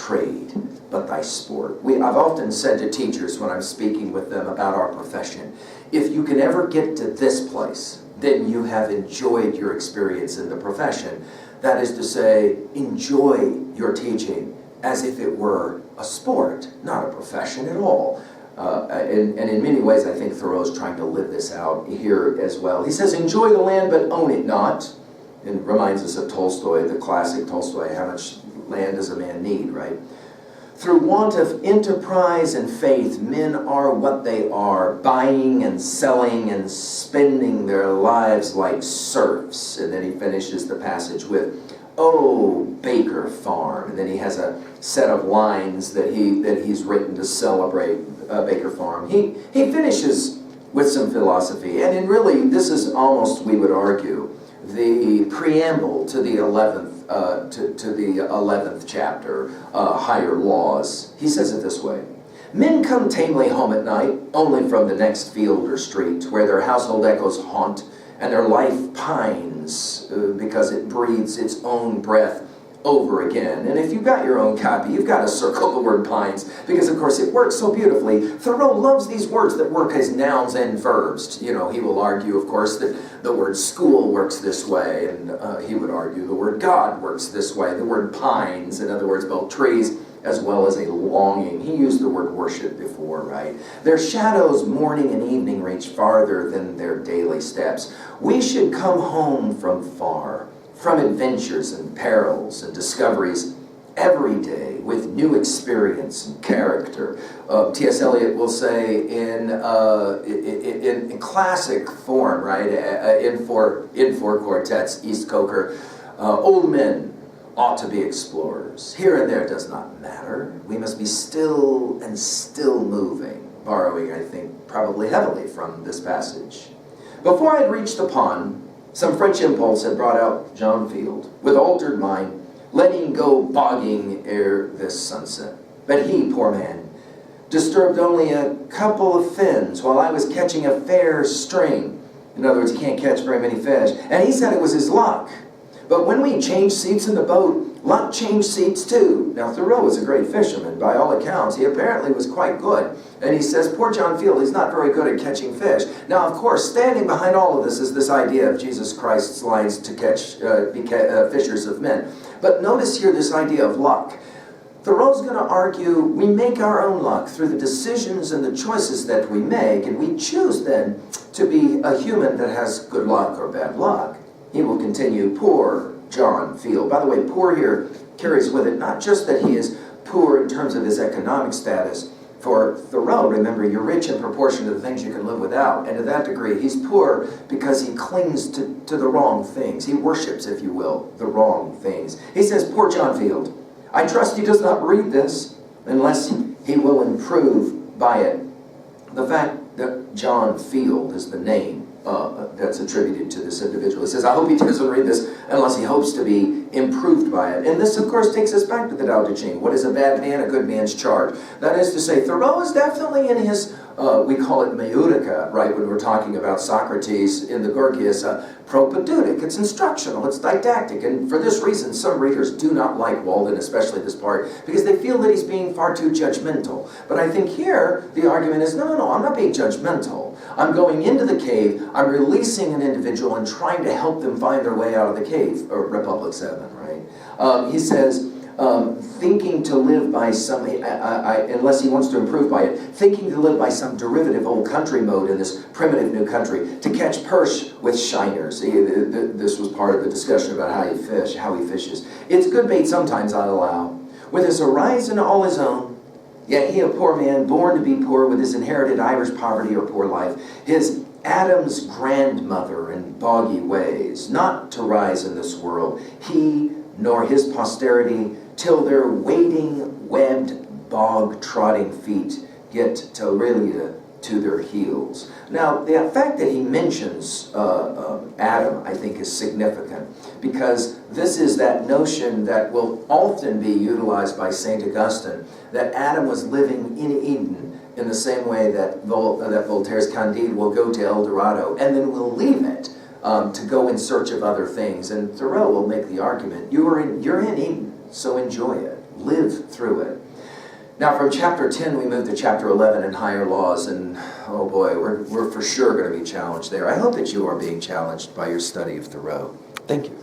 trade, but thy sport. I've often said to teachers when I'm speaking with them about our profession, if you can ever get to this place, then you have enjoyed your experience in the profession. That is to say, enjoy your teaching as if it were a sport, not a profession at all. And in many ways, I think Thoreau's trying to live this out here as well. He says, enjoy the land, but own it not. And reminds us of Tolstoy, the classic Tolstoy, how much land does a man need, right? Through want of enterprise and faith, men are what they are, buying and selling and spending their lives like serfs. And then he finishes the passage with, "Oh, Baker Farm." And then he has a set of lines that he's written to celebrate Baker Farm. He finishes with some philosophy. And really, this is almost, we would argue, the preamble to the 11th chapter, Higher Laws. He says it this way: men come tamely home at night, only from the next field or street, where their household echoes haunt, and their life pines, because it breathes its own breath over again. And if you've got your own copy, you've got to circle the word pines, because of course it works so beautifully. Thoreau loves these words that work as nouns and verbs. You know, he will argue, of course, that the word school works this way, and he would argue the word God works this way. The word pines, in other words, both trees as well as a longing. He used the word worship before, right? Their shadows morning and evening reach farther than their daily steps. We should come home from far, from adventures and perils and discoveries every day with new experience and character. T.S. Eliot will say in classic form, right, in four quartets, East Coker, old men ought to be explorers. Here and there does not matter. We must be still and still moving, borrowing, I think, probably heavily from this passage. Before I had reached the pond, some French impulse had brought out John Field, with altered mind, letting go bogging ere this sunset. But he, poor man, disturbed only a couple of fins while I was catching a fair string. In other words, he can't catch very many fish. And he said it was his luck. But when we changed seats in the boat, luck changed seats too. Now, Thoreau was a great fisherman. By all accounts, he apparently was quite good. And he says, poor John Field, he's not very good at catching fish. Now, of course, standing behind all of this is this idea of Jesus Christ's lines to be fishers of men. But notice here this idea of luck. Thoreau's going to argue we make our own luck through the decisions and the choices that we make, and we choose then to be a human that has good luck or bad luck. He will continue, poor John Field. By the way, poor here carries with it not just that he is poor in terms of his economic status. For Thoreau, remember, you're rich in proportion to the things you can live without. And to that degree, he's poor because he clings to the wrong things. He worships, if you will, the wrong things. He says, poor John Field, I trust he does not read this unless he will improve by it. The fact that John Field is the name that's attributed to this individual. He says, I hope he doesn't read this unless he hopes to be improved by it. And this, of course, takes us back to the Tao Te Ching. What is a bad man? A good man's charge. That is to say, Thoreau is definitely in his, we call it meutica, right, when we're talking about Socrates in the Gorgias, propedeutic. It's instructional, it's didactic. And for this reason, some readers do not like Walden, especially this part, because they feel that he's being far too judgmental. But I think here, the argument is, no, I'm not being judgmental. I'm going into the cave, I'm releasing an individual and trying to help them find their way out of the cave, or Republic 7, right? He says, thinking to live by some, unless he wants to improve by it, thinking to live by some derivative old country mode in this primitive new country, to catch perch with shiners. This was part of the discussion about how he fishes. It's good bait sometimes, I allow. With his horizon all his own, yet he a poor man, born to be poor, with his inherited Irish poverty or poor life, his Adam's grandmother in boggy ways, not to rise in this world, he nor his posterity, till their wading, webbed, bog-trotting feet get to their heels. Now, the fact that he mentions Adam, I think, is significant, because this is that notion that will often be utilized by St. Augustine, that Adam was living in Eden in the same way that Voltaire's Candide will go to El Dorado and then will leave it to go in search of other things. And Thoreau will make the argument, you're in Eden, so enjoy it. live through it. Now from chapter 10 we move to chapter 11 in higher laws, and oh boy, we're for sure going to be challenged there. I hope that you are being challenged by your study of Thoreau. Thank you.